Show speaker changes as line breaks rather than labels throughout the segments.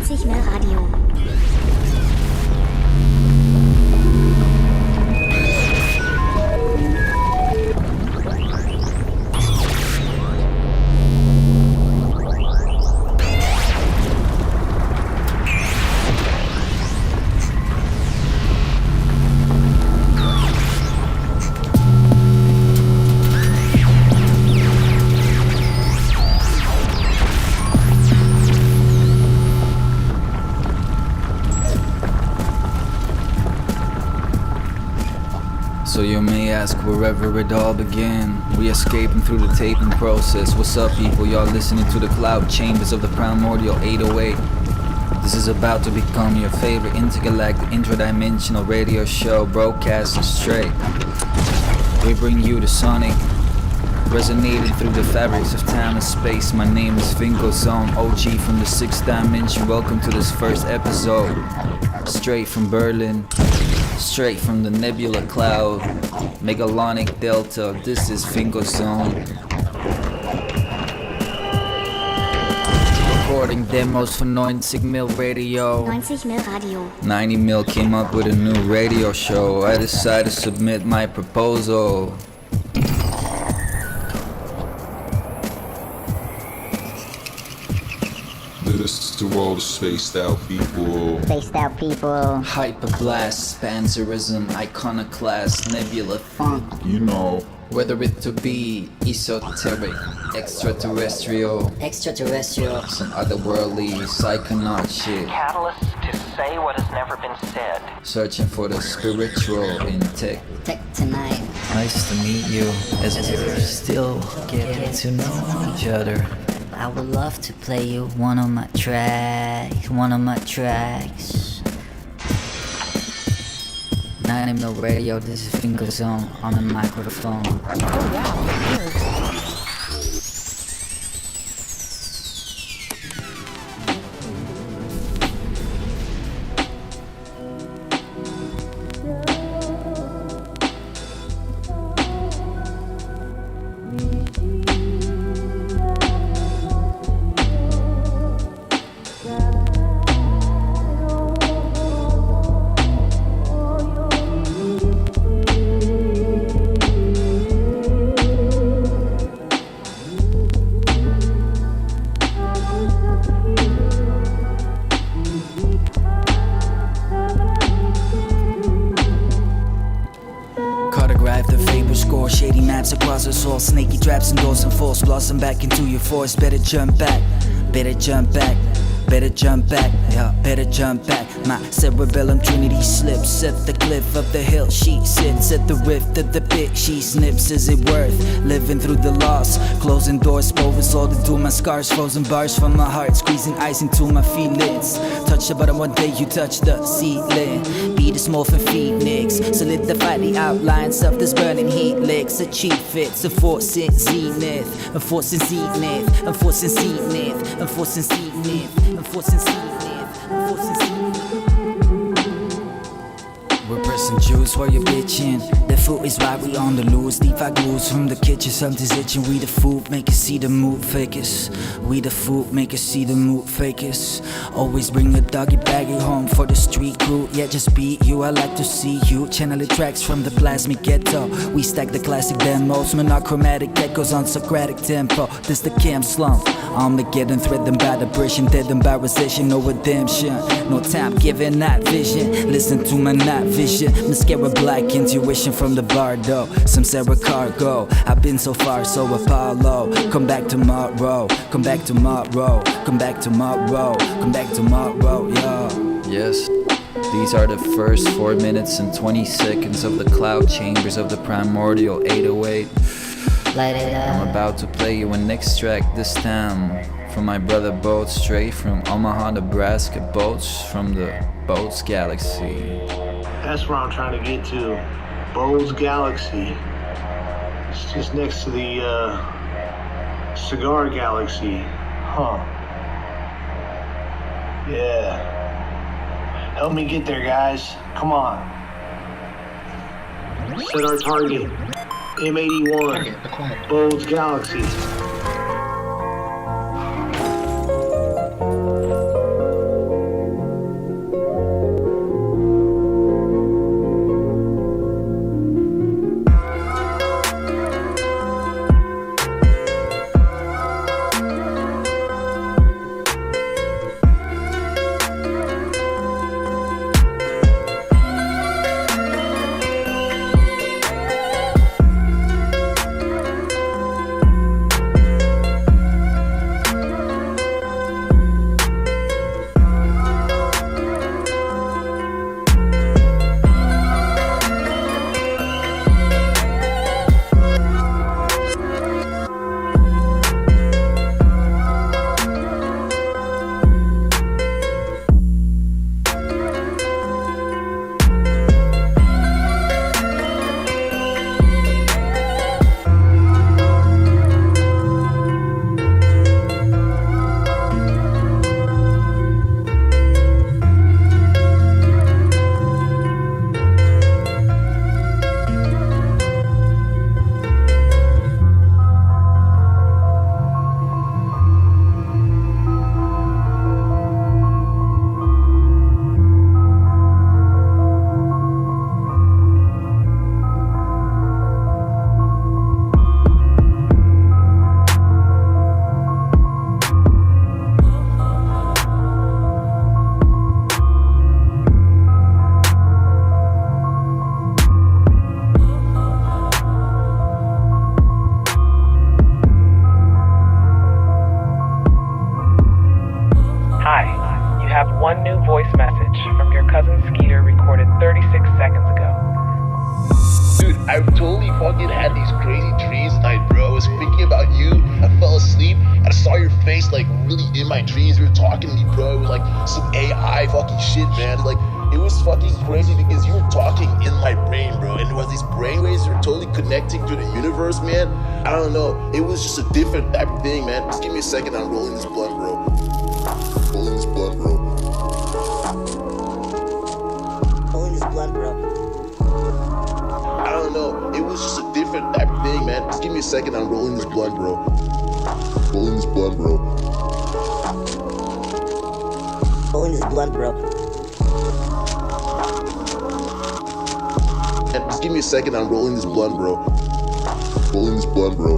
90 Mil Radio.
So you may ask wherever it all began. We escaping through the taping process. What's up, people? Y'all listening to the cloud chambers of the Primordial 808. This is about to become your favorite intergalactic interdimensional radio show, broadcasting straight. We bring you the sonic, resonating through the fabrics of time and space. My name is Vinco.Zone, OG from the 6th dimension. Welcome to this first episode, straight from Berlin. Straight from the Nebula Cloud, Megalonic Delta. This is Vinco.Zone. Recording demos for 90 Mil Radio.
90 Mil Radio.
90 Mil came up with a new radio show. I decided to submit my proposal.
This to all the spaced out people.
Spaced out people.
Hyperblast, Panzerism, Iconoclast, Nebula Funk.
You know.
Whether it to be esoteric, extraterrestrial, some otherworldly psychonaut shit.
Catalyst to say what has never been said.
Searching for the spiritual in tech.
Tech tonight.
Nice to meet you, as we're still getting to know each other.
I would love to play you one of my tracks. 90 Mil Radio, this is Vinco.Zone on the microphone.
Oh yeah.
Across us all, snaky traps and doors and force blossom back into your force. Better jump back, better jump back, better jump back, yeah, better jump back. My cerebellum trinity slips at the cliff of the hill. She sits at the rift of the pit. She snips, is it worth living through the loss? Closing doors, spores all into my scars. Frozen bars from my heart, squeezing ice into my feelings. Touch the bottom one day, you touch the ceiling. Be the small for phoenix, solidify the outlines of this burning heat licks. Achieve it, a force in zenith, a force in zenith, a force in zenith, a force in zenith, a force in zenith, a force in zenith. We're pressing juice while you're bitching. The food is why we on the loose. DeFi glues from the kitchen, something's itching. We the food, make us see the mood fakers. We the food, make us see the mood fakers. Always bring a doggy baggy home for the street crew. Yeah, just be you, I like to see you. Channel the tracks from the plasmic ghetto. We stack the classic demos, monochromatic echoes on Socratic tempo. This the camp slump. Armageddon threatened by the British, dead and by recession, no redemption. No time given, not vision. Listen to my night vision. Mascara black intuition from the bardo. Some Sarah cargo. I've been so far, so Apollo. Come back tomorrow. Come back tomorrow. Come back tomorrow. Come back tomorrow, yo.
Yes, these are the first 4 minutes and 20 seconds of the cloud chambers of the Primordial 808.
Light it up.
I'm about to play you a next track, this time from my brother Boats, straight from Omaha, Nebraska. Boats from the Boats Galaxy.
That's where I'm trying to get to. Boats Galaxy. It's just next to the Cigar Galaxy. Huh. Yeah. Help me get there, guys. Come on. Set our target. M81. Boats Galaxy.
have one new voice message from your cousin Skeeter recorded 36 seconds ago.
Dude, I totally fucking had these crazy dreams tonight, bro. I was thinking about you. I fell asleep and I saw your face like really in my dreams. You were talking to me, bro. It was like some AI fucking shit, man. Like, it was fucking crazy because you were talking in my brain, bro. And there was these brainwaves that were totally connecting to the universe, man. I don't know. It was just a different type of thing, man. Just give me a second. I'm rolling this blunt, bro. Rolling this blunt, bro.
Rolling this blunt, bro.
I don't know. It was just a different type of thing, man. Just give me a second. I'm rolling this blunt, bro. Rolling this blunt, bro.
Rolling this blunt, bro.
And just give me a second. I'm rolling this blunt, bro. Rolling this blunt, bro.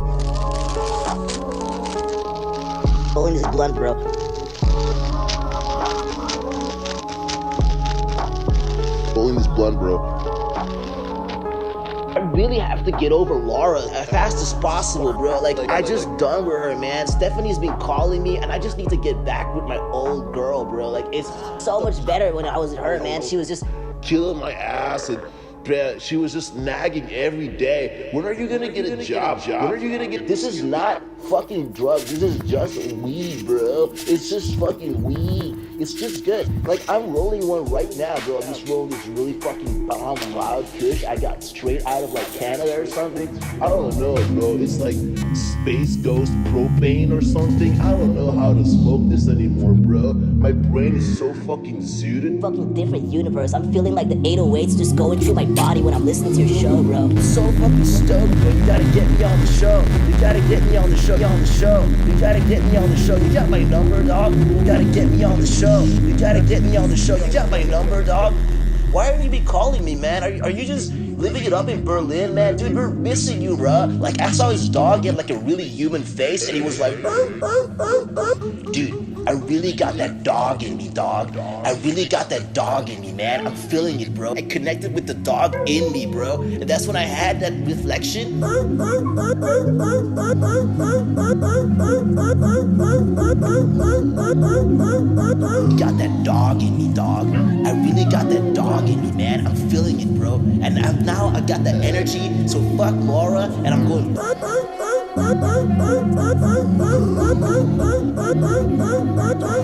Rolling this blunt, bro.
Rolling this blunt, bro. I really have to get over Laura as fast as possible, bro. Like, I just done with her, man. Stephanie's been calling me, and I just need to get back with my old girl, bro. Like, it's
So much better when I was with her, man. She was just
killing my ass, and bruh, she was just nagging every day. When are you gonna get a job? When are you gonna get? This is not fucking drugs. This is just weed, bro. It's just fucking weed. It's just good. Like, I'm rolling one right now, bro. I'm just rolling this really fucking bomb loud kush I got straight out of like Canada or something. I don't know, bro. It's like Space Ghost propane or something. I don't know how to smoke this anymore, bro. My brain is so fucking zooted.
fucking different universe. I'm feeling like the 808s just going through my body when I'm listening to your show, bro.
I'm so fucking stoked, bro. You gotta get me on the show. You gotta get me on the show. On the show. You gotta get me on the show. You got my number, dog. You gotta get me on the show. You gotta get me on the show. You got my number, dog. Why are you be calling me, man? Are you just living it up in Berlin, man? Dude, we're missing you, bro. Like, I saw his dog get like a really human face, and he was like, dude, I really got that dog in me, dog. I really got that dog in me, man. I'm feeling it, bro. I connected with the dog in me, bro. And that's when I had that reflection. You got that dog in me, dog. I really got that dog in me, man. I'm feeling it, bro. And now I got that energy. So fuck Laura, and I'm going.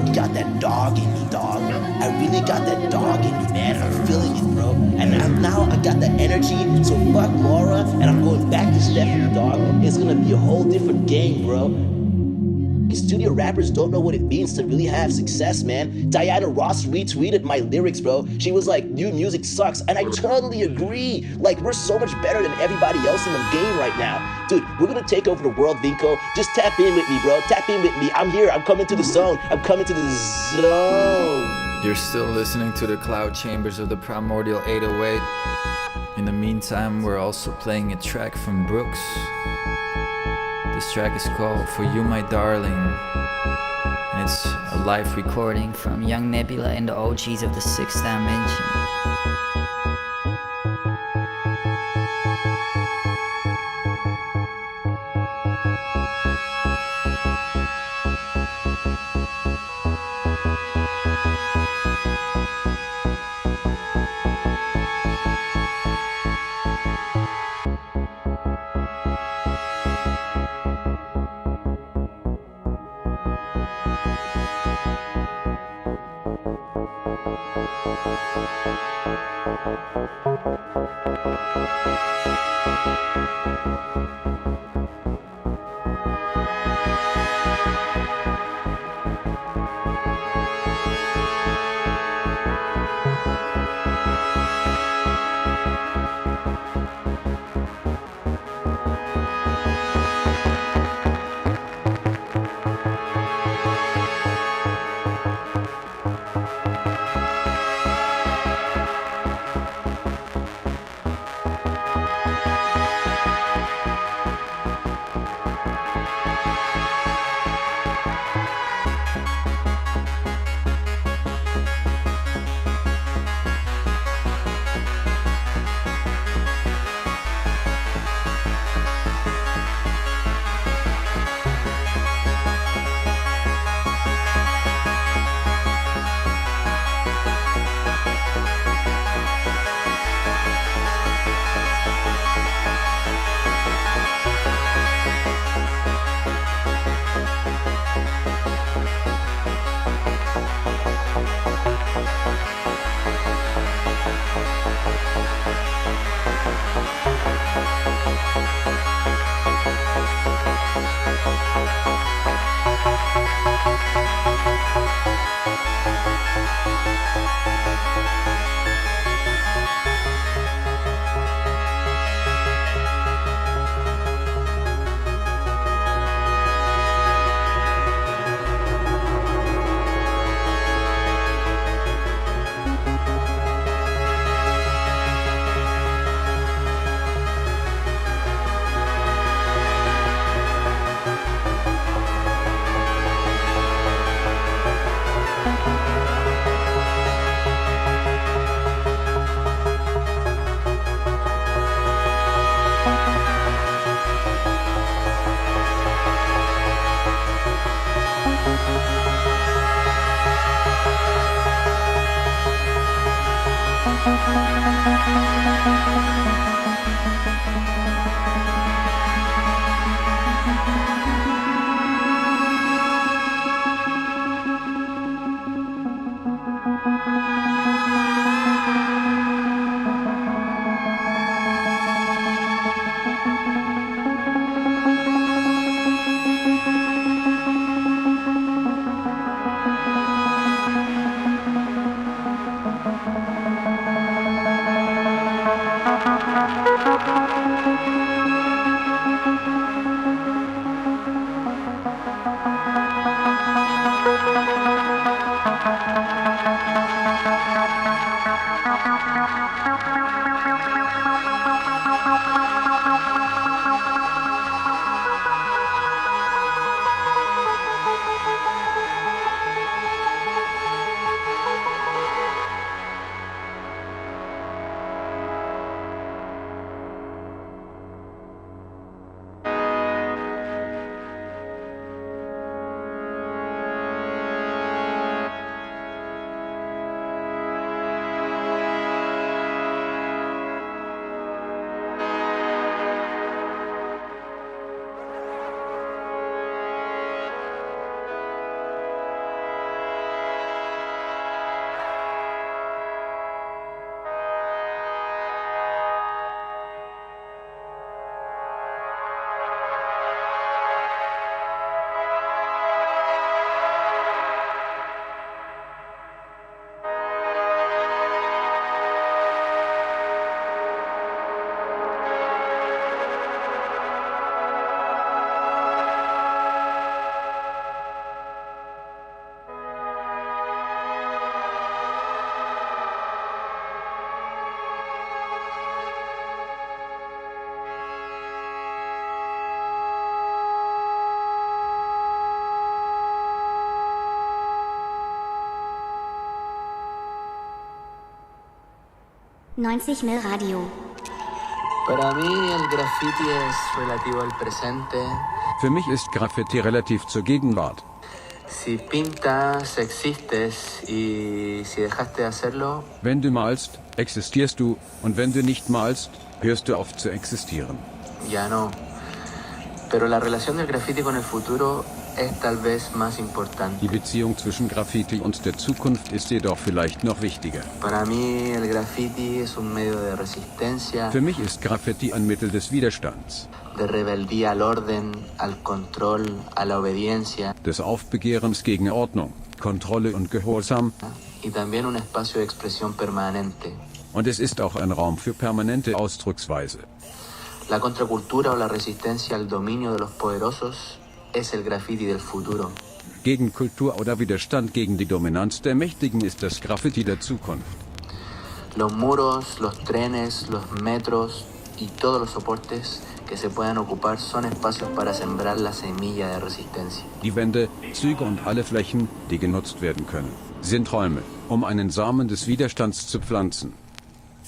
You got that dog in me, dog. I really got that dog in me, man. I'm feeling it, bro. And now I got that energy. So fuck Laura, and I'm going back to Stephanie, dog. It's gonna be a whole different game, bro. These studio rappers don't know what it means to really have success, man. Diana Ross retweeted my lyrics, bro. She was like, new music sucks. And I totally agree. Like, we're so much better than everybody else in the game right now. Dude, we're gonna take over the world, Vinco. Just tap in with me, bro. Tap in with me. I'm here. I'm coming to the zone. I'm coming to the zone.
You're still listening to the cloud chambers of the Primordial 808. In the meantime, we're also playing a track from Brookes. This track is called For You My Darling, and it's a live recording
from Yung Nebula and the OGs of the 6th Dimension.
90 Mil Radio.
Para mí el graffiti es relativo al presente.
Für mich ist Graffiti relativ zur Gegenwart.
Si pintas, existes y si dejaste de hacerlo.
Wenn du malst, existierst du und wenn du nicht malst, hörst du auf zu existieren.
Ya no. Pero la relación del graffiti con el futuro es tal vez más importante.
Die Beziehung zwischen Graffiti und der Zukunft ist jedoch vielleicht noch wichtiger.
Para mí el graffiti es un medio de resistencia.
Für mich ist Graffiti ein Mittel des Widerstands.
De rebeldía al orden, al control, a la obediencia.
Des Aufbegehrens gegen Ordnung, Kontrolle und Gehorsam.
Y también un espacio de expresión permanente.
Und es ist auch ein Raum für permanente Ausdrucksweise.
La contracultura o la resistencia al dominio de los poderosos es el graffiti del futuro.
Gegenkultur oder Widerstand gegen die Dominanz der Mächtigen ist das Graffiti der Zukunft.
Los muros, los trenes, los metros y todos los soportes que se puedan ocupar son espacios para sembrar la semilla de resistencia.
Die Wände, Züge und alle Flächen, die genutzt werden können, sind Räume, um einen Samen des Widerstands zu pflanzen.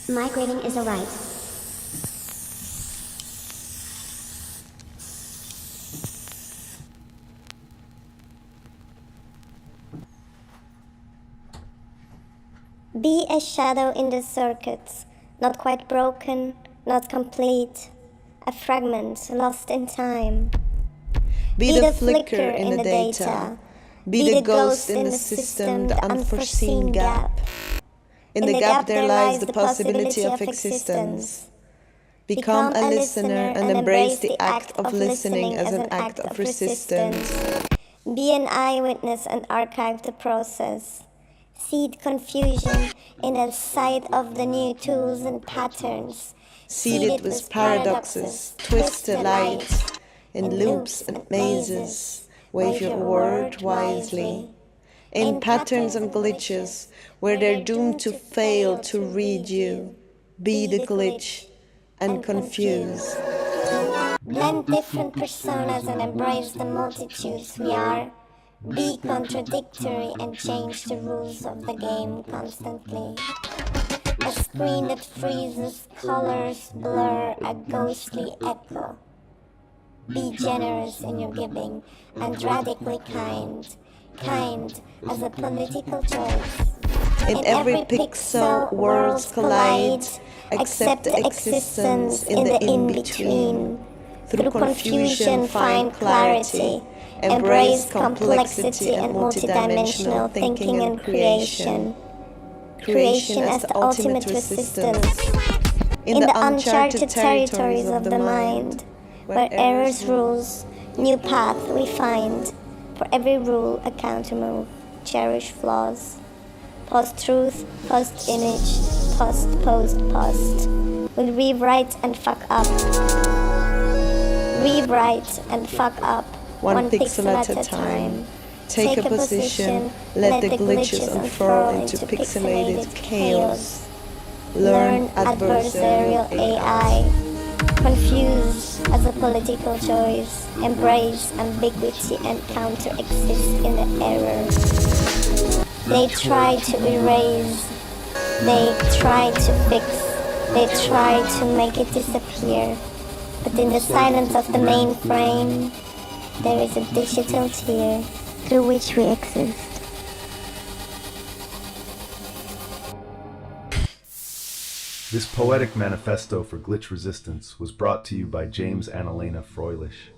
Migrating is a right.
Be a shadow in the circuits, not quite broken, not complete, a fragment lost in time.
Be the flicker in the data, be the ghost in the system, the unforeseen gap. In the gap there lies the possibility of existence. Become a listener and embrace the act of listening as an act of resistance.
Be an eyewitness and archive the process. Seed confusion in the sight of the new tools and patterns.
Seed it with paradoxes, twist the light in loops and mazes. Wave your word wisely. In patterns and glitches, where they're doomed to fail to read you. Be the glitch and confuse.
Blend different personas and embrace the multitudes we are. Be contradictory and change the rules of the game constantly. A screen that freezes, colors blur, a ghostly echo. Be generous in your giving and radically kind. Kind as a political choice.
In every pixel, worlds collide. Accept the existence in the in-between. Through confusion, find clarity. Embrace complexity and multidimensional thinking and creation. Creation as the ultimate resistance. In the uncharted territories of the mind, where errors rules, new path we find. For every rule a countermove, cherish flaws. Post-truth, post-image, post-post-post. We'll rewrite and fuck up. Rewrite and fuck up. One pixel at a time. Take a position, let the glitches unfurl into pixelated chaos. Learn adversarial AI. Confuse as a political choice. Embrace ambiguity and counter-exist in the error. They try to erase. They try to fix. They try to make it disappear. But in the silence of the mainframe, there is a digital tier through which we exist.
This poetic manifesto for glitch resistance was brought to you by James Annalena Fröhlich.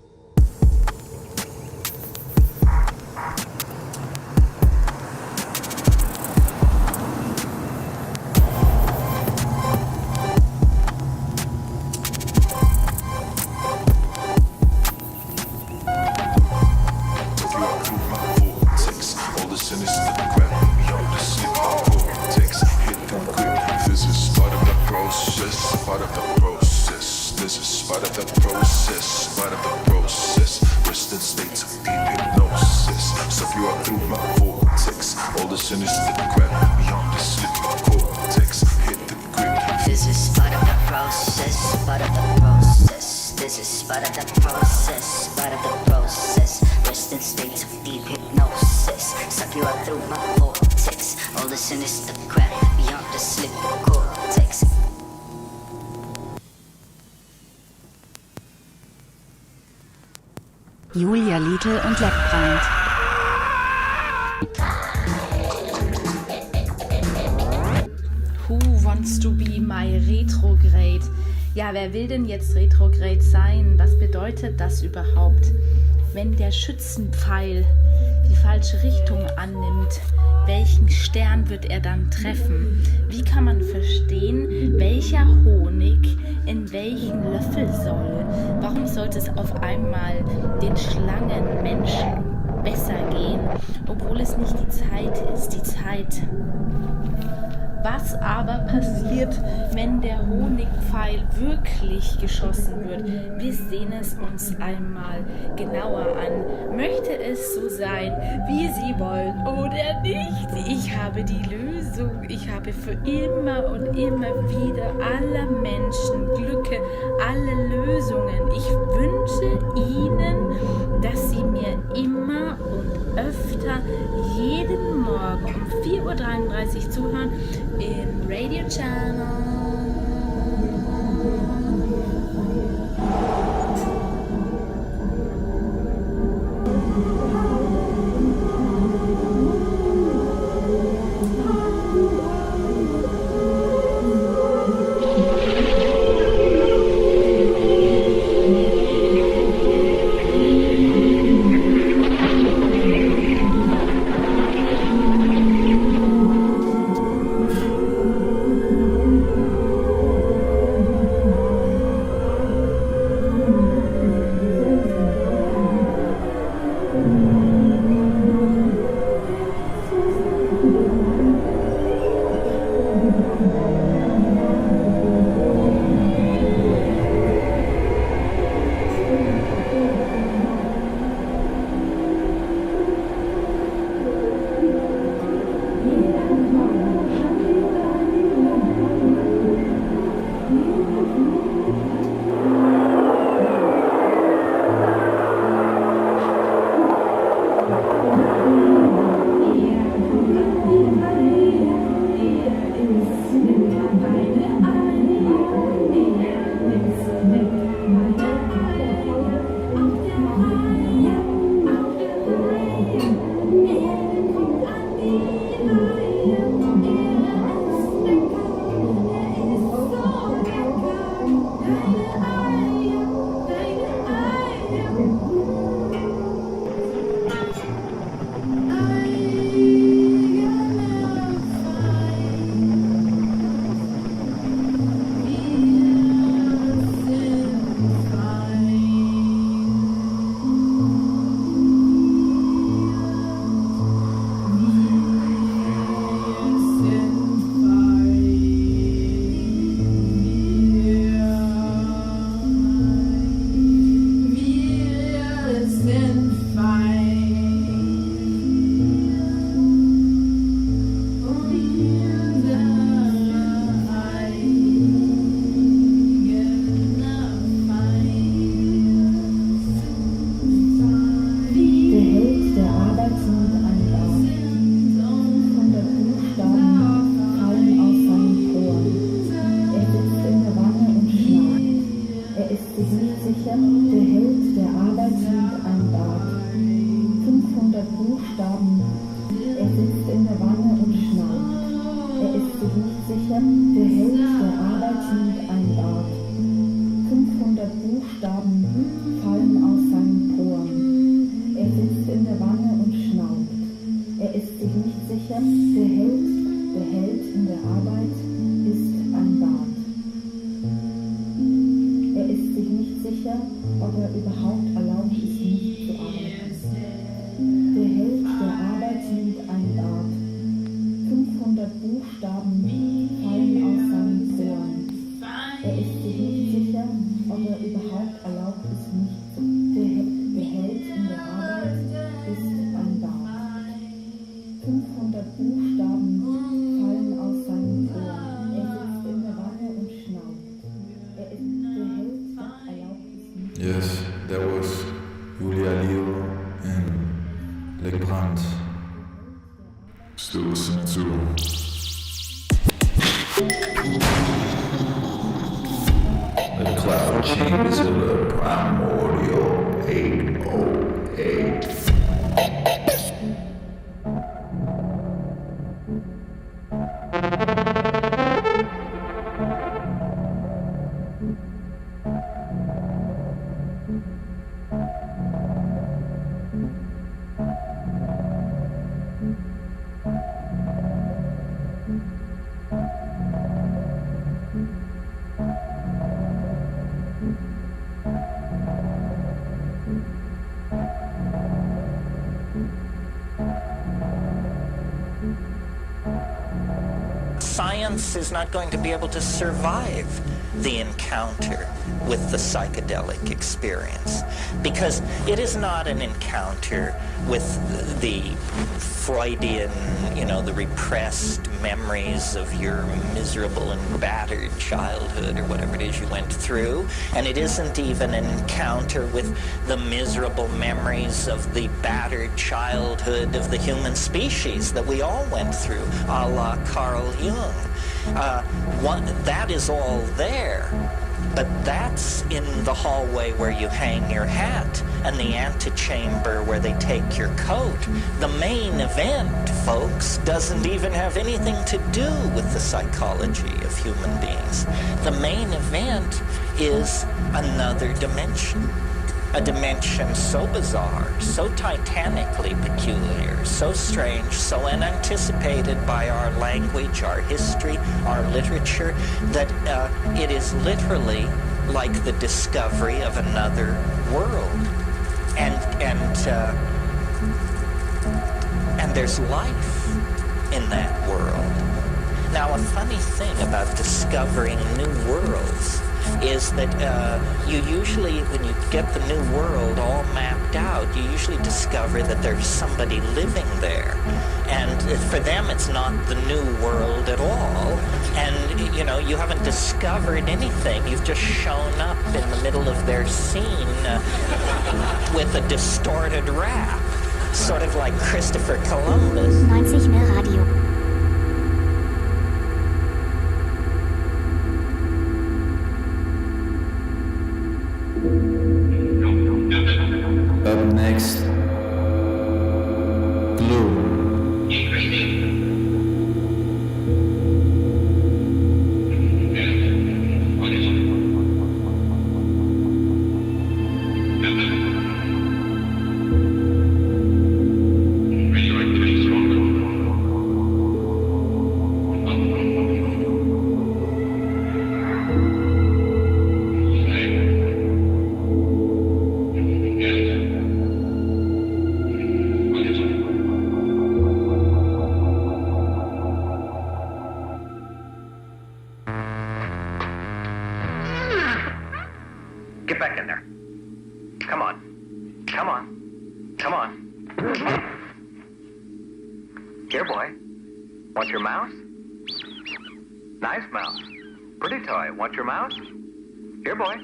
Through my vortex, all the sinister crap beyond the slip cortex.
Julia, Liedel und Leckbrand.
Who wants to be my retrograde? Ja, wer will denn jetzt retrograde sein? Was bedeutet das überhaupt? Wenn der Schützenpfeil die falsche Richtung annimmt, welchen Stern wird er dann treffen? Wie kann man verstehen, welcher Honig in welchen Löffel soll? Warum sollte es auf einmal den Schlangenmenschen besser gehen, obwohl es nicht die Zeit ist, die Zeit? Was aber passiert, wenn der Honigpfeil wirklich geschossen wird? Wir sehen es uns einmal genauer an. Möchte es so sein, wie Sie wollen oder nicht? Ich habe die Lösung. Ich habe für immer und immer wieder aller Menschen Glücke, alle Lösungen. Ich wünsche Ihnen, dass Sie mir immer und öfter jeden Morgen um 4:33 Uhr zuhören im Radio Channel.
Yes, that was Julia, Liedel and Leckbrand.
Still listening to
the cloud chambers of the Primordial 808.
science is not going to be able to survive the encounter with the psychedelic experience, because it is not an encounter with the Freudian, the repressed memories of your miserable and battered childhood or whatever it is you went through, and it isn't even an encounter with the miserable memories of the battered childhood of the human species that we all went through, a la Carl Jung. That is all there, but that's in the hallway where you hang your hat and the antechamber where they take your coat. The main event, folks, doesn't even have anything to do with the psychology of human beings. The main event is another dimension. A dimension so bizarre, so titanically peculiar, so strange, so unanticipated by our language, our history, our literature, that it is literally like the discovery of another world. And there's life in that world. Now, a funny thing about discovering new worlds is that you usually, when you get the new world all mapped out, you usually discover that there's somebody living there. And for them, it's not the new world at all. And, you haven't discovered anything. You've just shown up in the middle of their scene with a distorted rap, sort of like Christopher Columbus.
90 mehr Radio.
Up next, Blue.
Get back in there. Come on. Come on. Come on. Here, boy. Want your mouse? Nice mouse. Pretty toy. Want your mouse? Here, boy.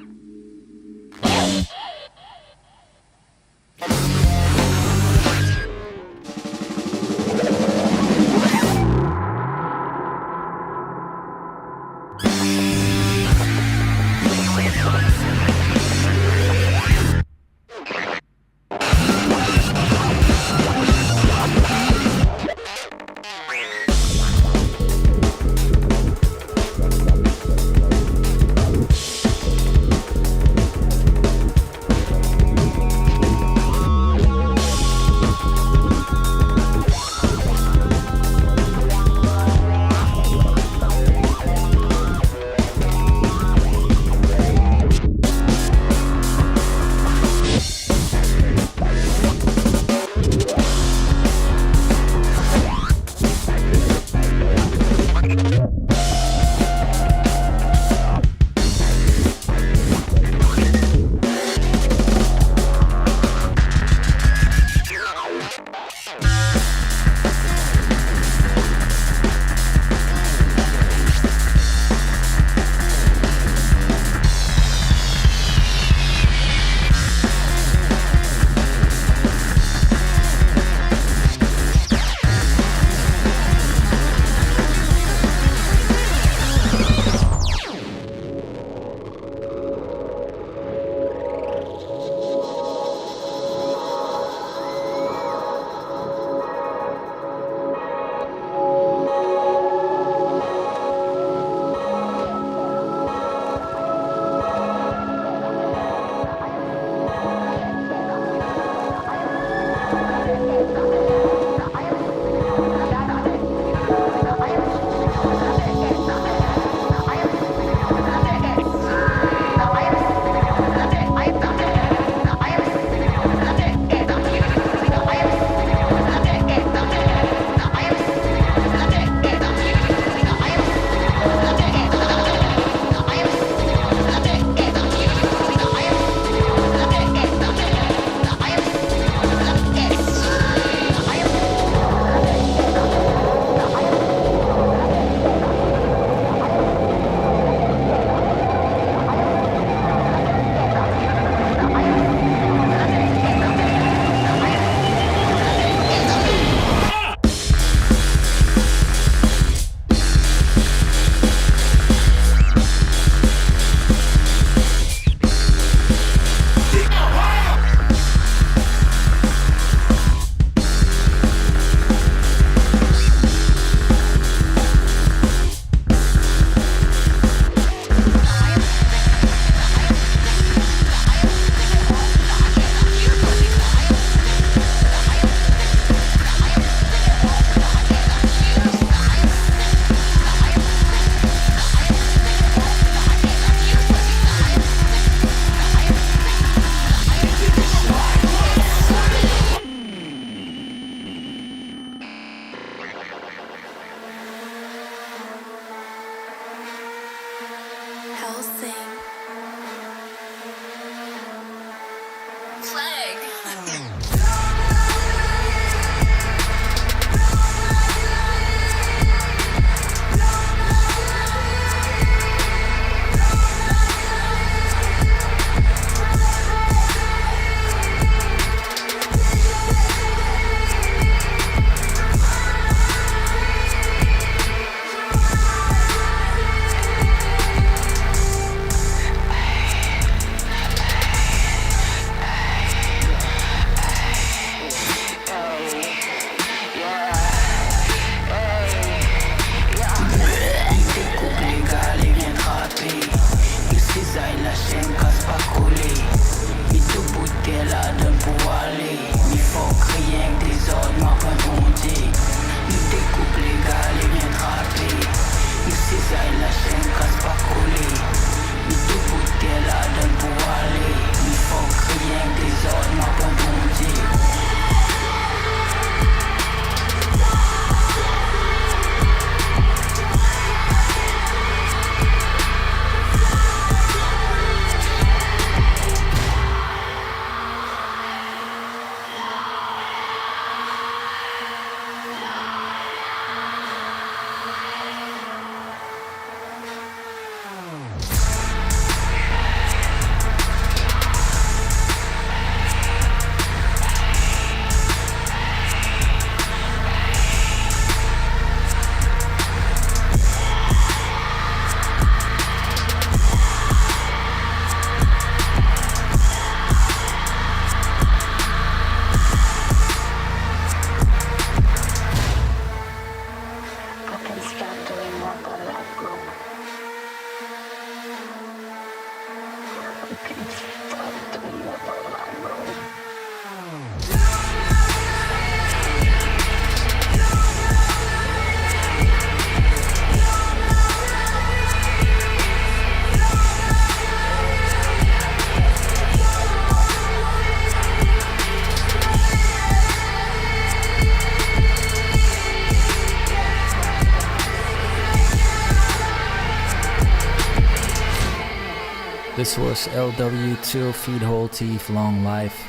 This was LW2 Feed Holeteeth Long Life.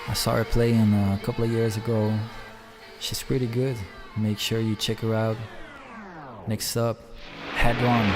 I saw her playing a couple of years ago. She's pretty good. Make sure you check her out. Next up, Hadron.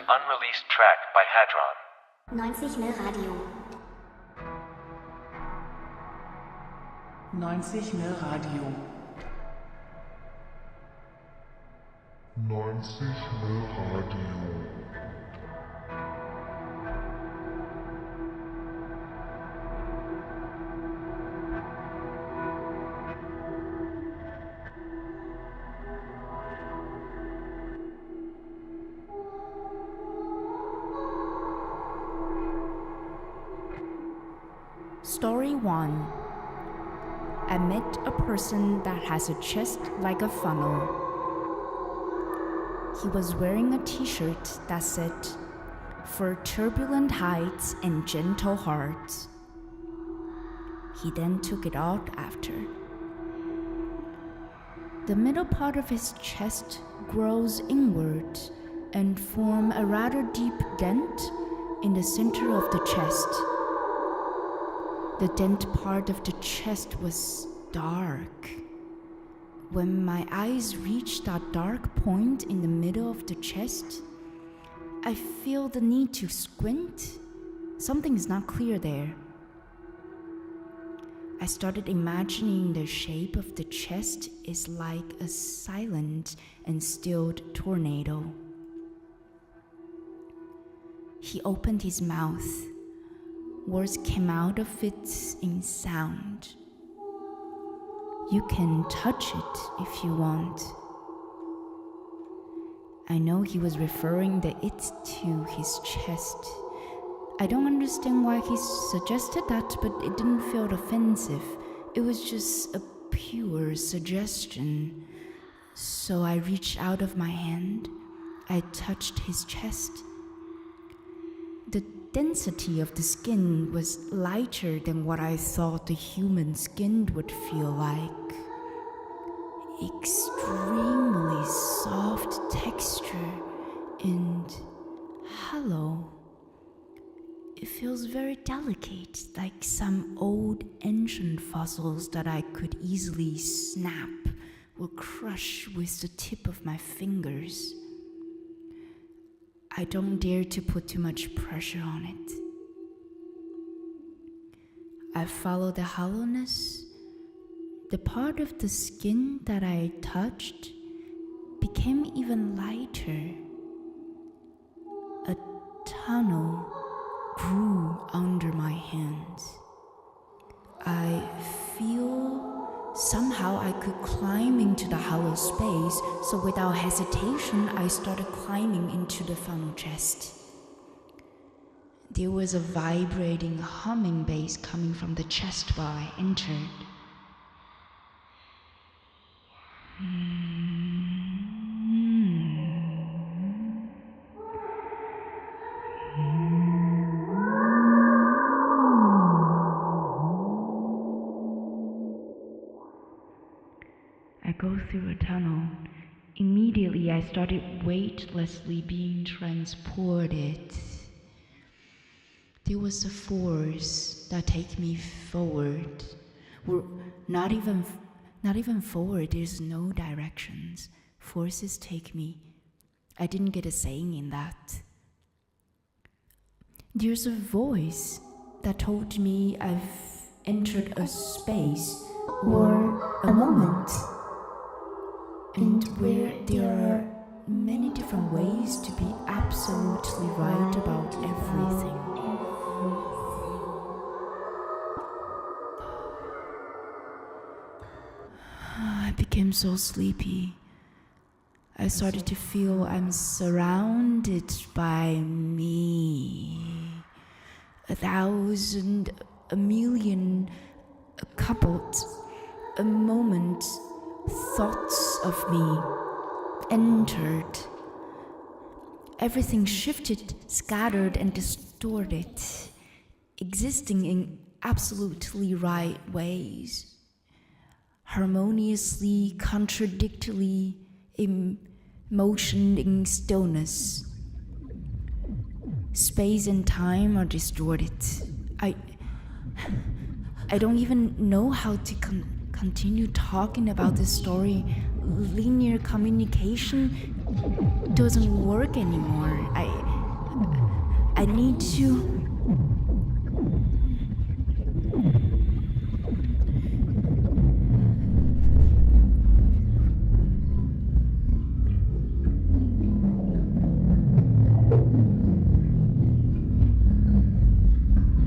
Unreleased track by Hadron.
90 Mil Radio.
90 Mil Radio.
90 Mil Radio.
Story 1. I met a person that has a chest like a funnel. He was wearing a t-shirt that said, "For turbulent heights and gentle hearts." He then took it out after. The middle part of his chest grows inward and form a rather deep dent in the center of the chest. The dent part of the chest was dark. When my eyes reach that dark point in the middle of the chest, I feel the need to squint. Something is not clear there. I started imagining the shape of the chest is like a silent and stilled tornado. He opened his mouth. Words came out of it in sound. You can touch it if you want. I know he was referring the it to his chest. I don't understand why he suggested that, but it didn't feel offensive. It was just a pure suggestion. So I reached out of my hand. I touched his chest. The density of the skin was lighter than what I thought the human skin would feel like. Extremely soft texture and hollow. It feels very delicate, like some old ancient fossils that I could easily snap or crush with the tip of my fingers. I don't dare to put too much pressure on it. I follow the hollowness. The part of the skin that I touched became even lighter. A tunnel grew under my hands. I feel somehow I could climb into the hollow space, so without hesitation, I started climbing into the funnel chest. There was a vibrating humming bass coming from the chest while I entered. I go through a tunnel. Immediately I started weightlessly being transported. There was a force that take me forward. Well, not even forward, there's no directions. Forces take me. I didn't get a saying in that. There's a voice that told me I've entered a space or a moment, and where there are many different ways to be absolutely right about everything. I became so sleepy. I started to feel I'm surrounded by me. 1,000, a million, a couple, a moment, thoughts of me entered. Everything shifted, scattered, and distorted, existing in absolutely right ways. Harmoniously, contradictorily, in motion, in stillness. Space and time are distorted. I don't even know how to continue talking about this story. Linear communication doesn't work anymore. I need to...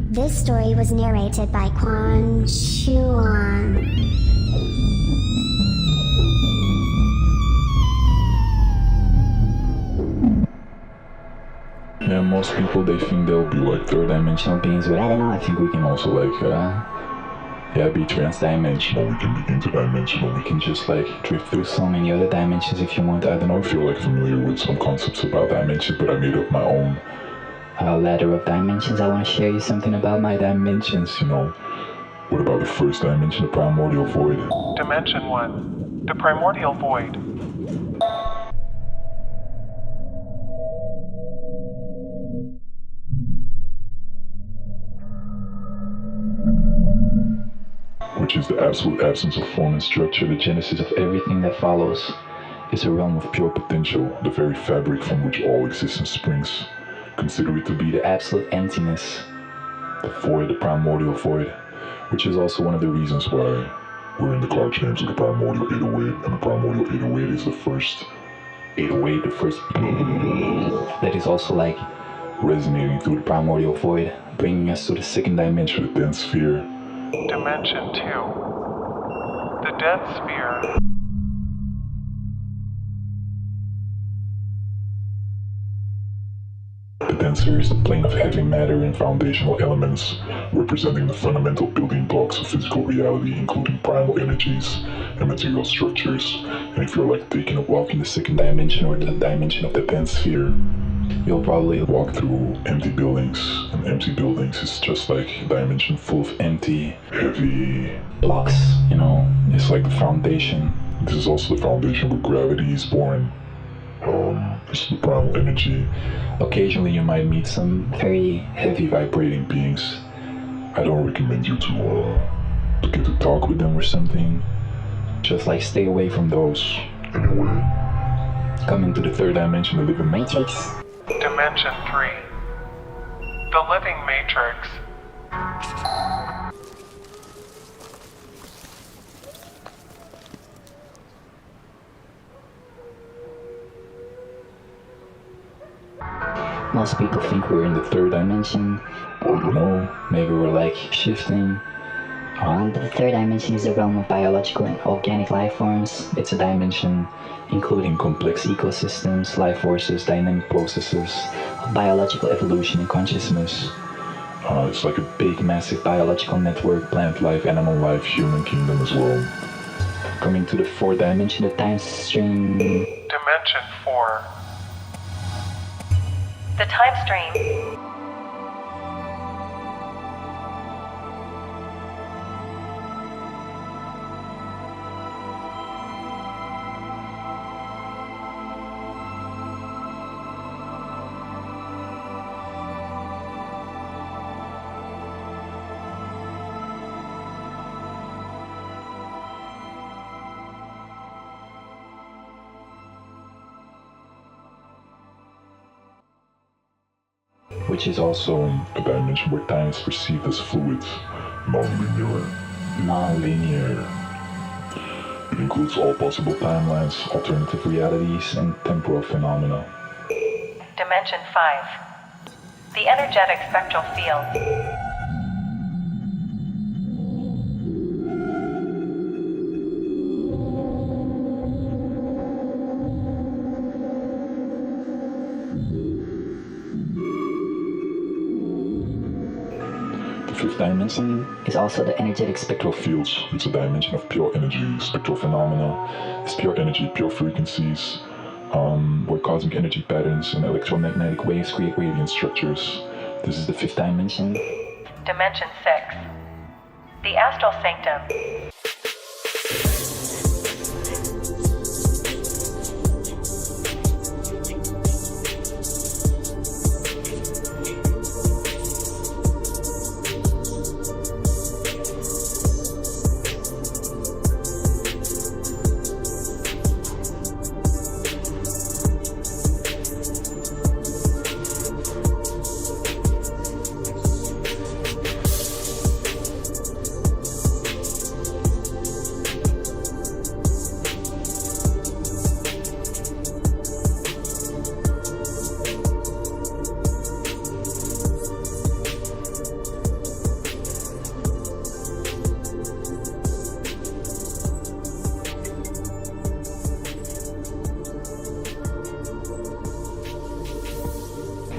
This story was narrated by Kuan-Hsuan.
Yeah, most people, they think they'll be like third dimensional beings, but I don't know, I think we can also like, be trans-dimensional, we can be interdimensional, we can just like drift through so many other dimensions if you want. I don't know if you're like familiar with some concepts about dimensions, but I made up my own ladder of dimensions. I want to share you something about my dimensions, you know. What about the first dimension, the primordial void?
Dimension 1, the primordial void.
Which is the absolute absence of form and structure, the genesis of everything that follows. It's a realm of pure potential, the very fabric from which all existence springs. Consider it to be the absolute emptiness, the void, the primordial void, which is also one of the reasons why we're in the cloud chamber of the primordial 808, and the primordial 808 is the first 808, the first that is also like resonating through the primordial void, bringing us to the second dimension, the dense sphere.
Dimension 2, the dense sphere.
The dense sphere is the plane of heavy matter and foundational elements, representing the fundamental building blocks of physical reality, including primal energies and material structures. And if you're like taking a walk in the second dimension or the dimension of the dense sphere, you'll probably walk through empty buildings, and empty buildings is just like a dimension full of empty, heavy blocks, you know. It's like the foundation. This is also the foundation where gravity is born. which is the primal energy. Occasionally you might meet some very heavy vibrating beings. I don't recommend you to get to talk with them or something. Just like stay away from those. Anyway, coming to the third dimension, the living matrix.
Dimension 3. The living matrix.
Most people think we're in the third dimension.
I don't know.
Maybe we're like shifting. The third dimension is the realm of biological and organic life forms. It's a dimension including complex ecosystems, life forces, dynamic processes, biological evolution and consciousness.
It's like a big, massive biological network, plant life, animal life, human kingdom as well.
Coming to the fourth dimension, the time stream.
Dimension 4.
The time stream.
Which is also a dimension where time is perceived as fluid, non-linear. It includes all possible timelines, alternative realities, and temporal phenomena.
Dimension 5. The energetic spectral field.
Fifth dimension
is also the energetic
spectral fields. It's a dimension of pure energy, spectral phenomena. It's pure energy, pure frequencies, where cosmic energy patterns and electromagnetic waves create radiant structures. This is the fifth dimension.
Dimension 6. The Astral Sanctum.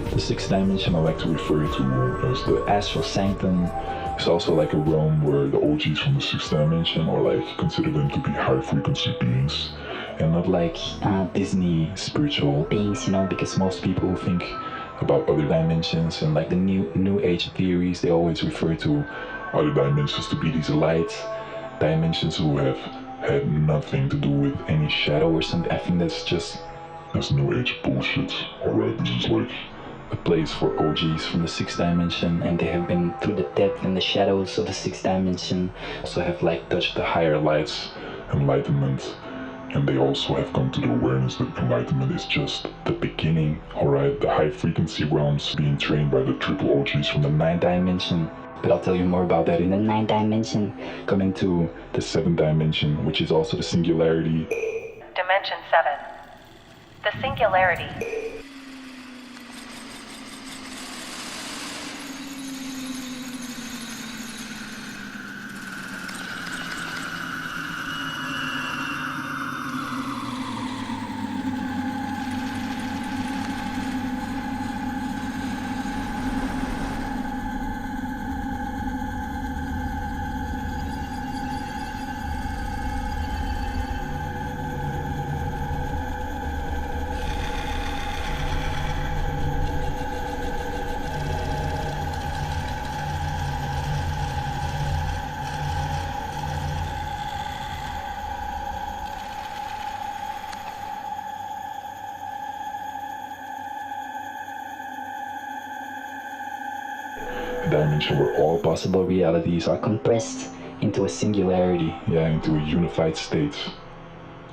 The sixth dimension I like to refer to as the Astral Sanctum. It's also like a realm where the OGs from the sixth dimension, or like consider them to be high frequency beings, and not like Disney spiritual beings, you know, because most people think about other dimensions and like the new age theories, they always refer to other dimensions to be these light dimensions who have had nothing to do with any shadow or something. I think that's new age bullshit. Alright, this is like a place for OGs from the sixth dimension, and they have been through the depth and the shadows of the sixth dimension, also have like touched the higher lights, enlightenment, and they also have come to the awareness that enlightenment is just the beginning. Alright, the high frequency realms being trained by the triple OGs from the ninth dimension. But I'll tell you more about that in the ninth dimension. Coming to the seventh dimension, which is also the Singularity.
Dimension 7. The Singularity.
dimension where all possible realities are compressed into a singularity, into a unified state.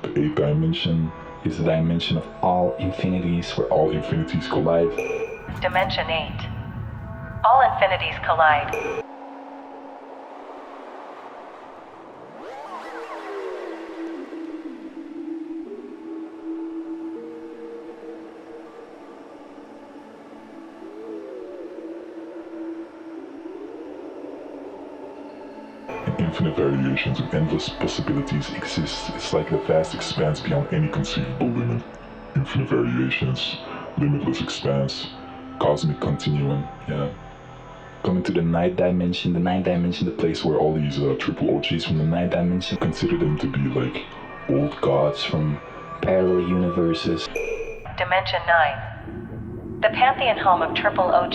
The 8th dimension is the dimension of all infinities, where all infinities collide.
Dimension 8. All infinities collide.
Infinite variations and endless possibilities exist. It's like the vast expanse beyond any conceivable limit. Infinite variations, limitless expanse, cosmic continuum, Coming to the 9th dimension, the place where all these triple OGs from the 9th dimension consider them to be like old gods from parallel universes.
Dimension 9. The Pantheon home of triple OG.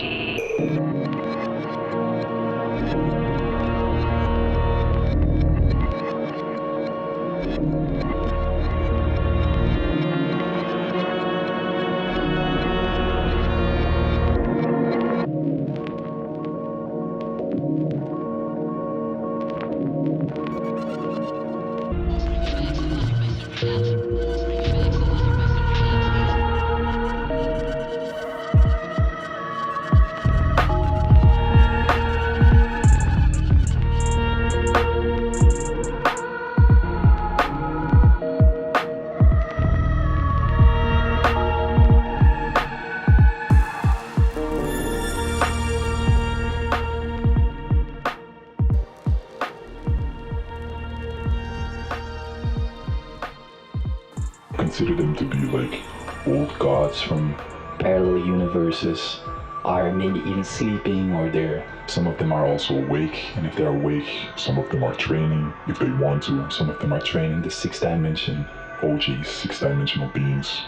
Consider them to be like old gods from parallel universes, are maybe even sleeping, or some of them are also awake, and if they're awake, some of them are training if they want to, some of them are training the 6th dimension OGs, 6th-dimensional beings.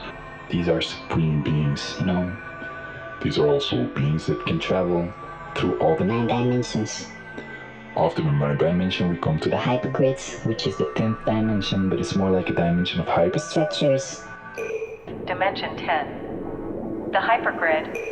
These are supreme beings, These are also beings that can travel through all the 9 dimensions. After the 9th dimension, we come to the
hypergrids, which is the 10th dimension, but it's more like a dimension of hyperstructures.
Dimension 10. The hypergrid.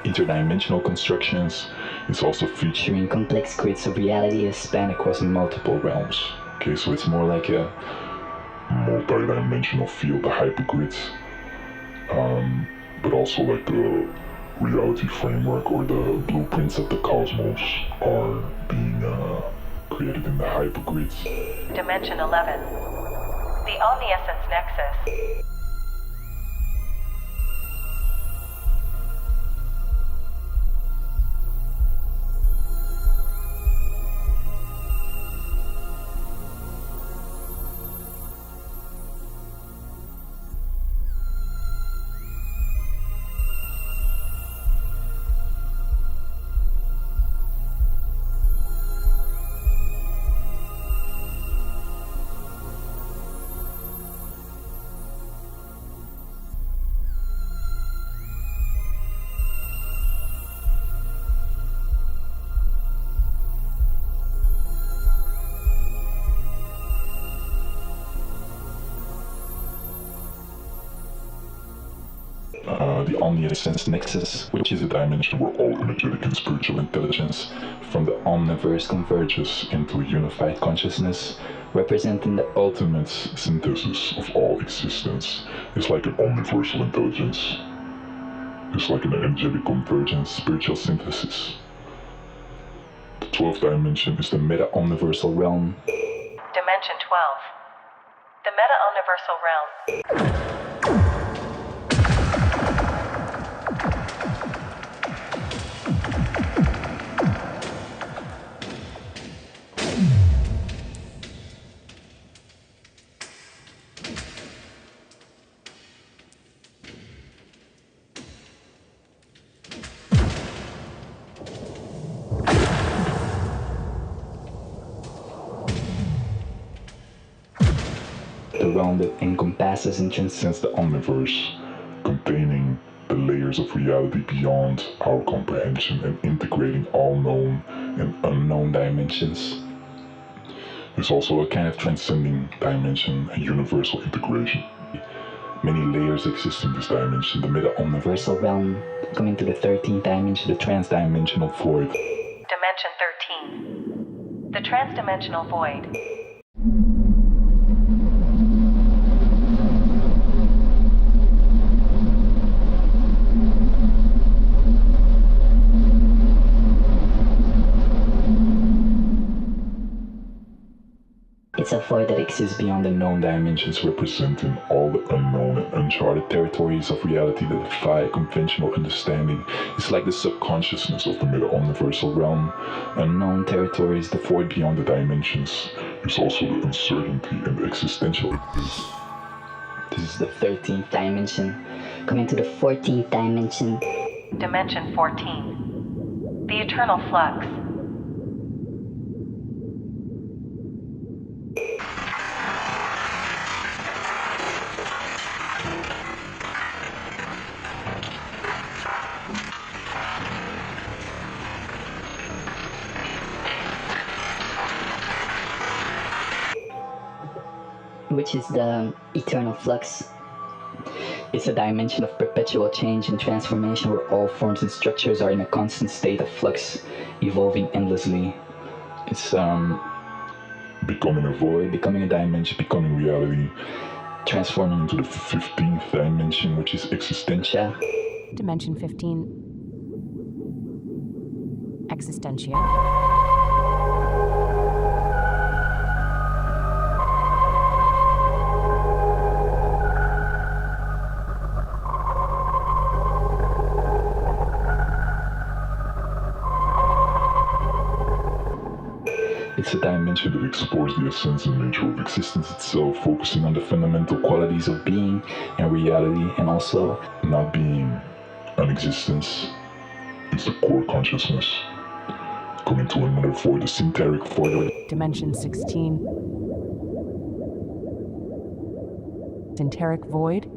Interdimensional constructions is also featuring
complex grids of reality that span across multiple realms.
Okay, so it's more like a multi-dimensional field, the hypergrids, but also like the reality framework or the blueprints of the cosmos are being created in the hypergrids.
Dimension 11. The Omni-Essence Nexus.
The Omni-Essence Nexus, which is a dimension where all energetic and spiritual intelligence from the Omniverse converges into a unified consciousness, representing the ultimate synthesis of all existence. It's like an omniversal intelligence. It's like an energetic convergence, spiritual synthesis. The 12th dimension is the meta-omniversal realm.
Dimension 12. The meta-omniversal realm.
The realm that encompasses and transcends the omniverse. containing the layers of reality beyond our comprehension and integrating all known and unknown dimensions. There's also a kind of transcending dimension, a universal integration. Many layers exist in this dimension, the meta-universal realm, coming to the 13th dimension, the trans-dimensional void.
Dimension 13. The trans-dimensional void.
It's a void that exists beyond the known dimensions,
representing all the unknown and uncharted territories of reality that defy conventional understanding. It's like the subconsciousness of the meta-universal realm.
Unknown territories,
the void beyond the dimensions. It's also the uncertainty and the existential abyss.
This is the 13th dimension, coming to the 14th dimension.
Dimension 14. The eternal flux.
Which is the eternal flux. It's a dimension of perpetual change and transformation where all forms and structures are in a constant state of flux, evolving endlessly.
It's becoming a void,
becoming a dimension,
becoming reality,
transforming
into the 15th dimension, which is existentia.
Dimension 15. Existentia.
It's a dimension that explores the essence and nature of existence itself, focusing on the fundamental qualities of being and reality, and also not being, non-existence. It's the core consciousness. Coming to another void, the synthetic void.
Dimension 16. Synthetic void.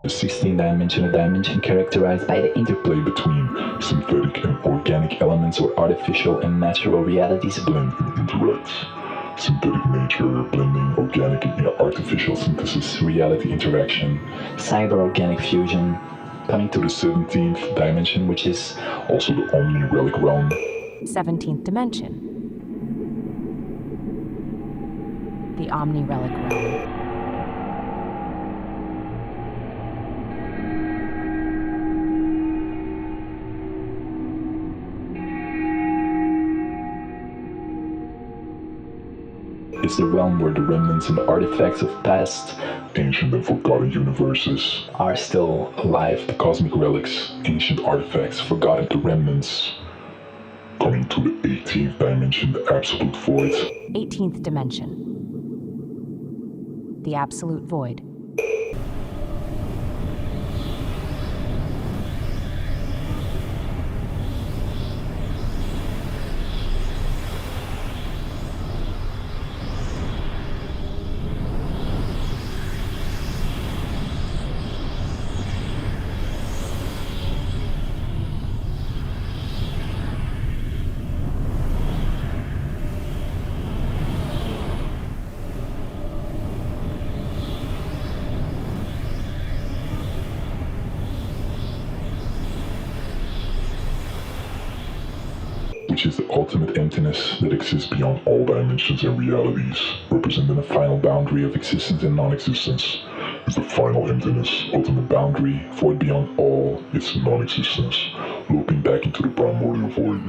The 16th dimension, a dimension characterized by the interplay between synthetic and organic elements where artificial and natural realities blend and interact. Synthetic nature blending organic and artificial synthesis, reality interaction.
Cyber-organic fusion.
Coming to the 17th dimension, which is also the Omni-Relic realm.
17th dimension. The Omni-Relic realm.
It's the realm where the remnants and the artifacts of past, ancient and forgotten universes
are still alive.
The cosmic relics, ancient artifacts, forgotten, the remnants. Coming to the 18th dimension, the absolute void.
18th dimension. The absolute void.
Which is the ultimate emptiness that exists beyond all dimensions and realities, representing the final boundary of existence and non-existence. It's the final emptiness, ultimate boundary, void beyond all its non-existence, looping back into the primordial void.